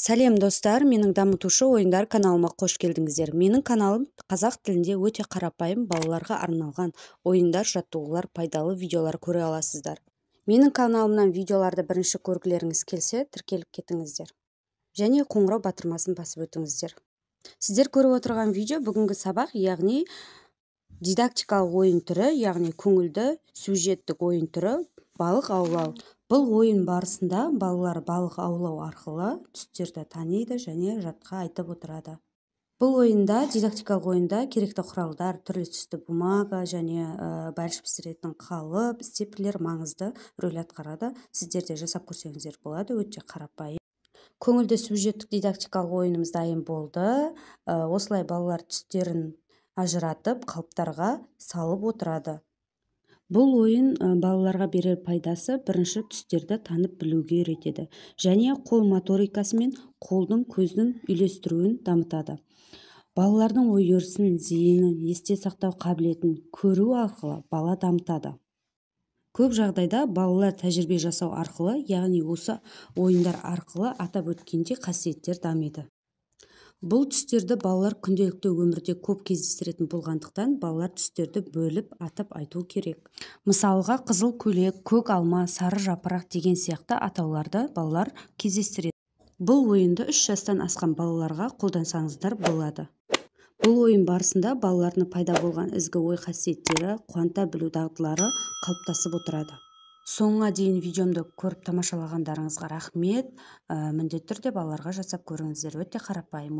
Сәлем достар, менің дамытушы ойындар каналыма қош келдіңіздер. Менің каналым қазақ тілінде өте қарапайым балаларға арналған ойындар, жаттығулар, пайдалы видеолар көре аласыздар. Менің каналымнан видеоларды бірінші көргілеріңіз келсе, тіркеліп кетіңіздер. Және қоңырау батырмасын басып өтіңіздер. Сіздер көріп отырған видео бүгінгі сабақ, яғни дидактикалық ойын түрі, яғни көңілді сюжеттік ойын түрі балық аулау. Бұл ойын барысында балалар балық аулау арқылы түстерді таниды және жадқа айтып отырады. Бұл ойында, дидактикалық ойында керекті құралдар, түрлі түсті бумага және бәліш пісіретін қалып, степлер маңызды рөл атқарады. Сіздер де жасап көрсеңіздер болады, өте қарапайым. Көңілді сюжеттік дидактикалық ойынымыз дайын болды. Осылай балалар түстерін ажыратып, қалыптарға салып отырады. Бұл ойын балаларға берер пайдасы бірінші түстерді танып білуге үйретеді және қол моторикасы мен қолдың көздің үйлестіруін дамытады. Балалардың ой өрісін, зейінін, есте сақтау қабілетін көру арқылы бала дамытады. Көп жағдайда балалар тәжірибе жасау арқылы, яғни осы ойындар арқылы атап өткендей қасиеттер дамиды. Бұл түстерді балалар күнделікті өмірде көп кездестіретін болғандықтан, балалар түстерді бөліп атап айту керек. Мысалға, қызыл көйлек, көк алма, сары жапырақ деген сияқты атауларды балалар кездестіреді. Бұл ойынды 3 жастан асқан балаларға қолдансаңыздар болады. Бұл ойын барысында балалардың пайда болған ізгі ой қасиеттері, қуанта білу дағдылары қалыптасып отырады. Соңына дейін видеомды көріп тамашалағандарыңызға рахмет. Міндетті түрде балаларға жасап көріңіздер, өте қарапайым.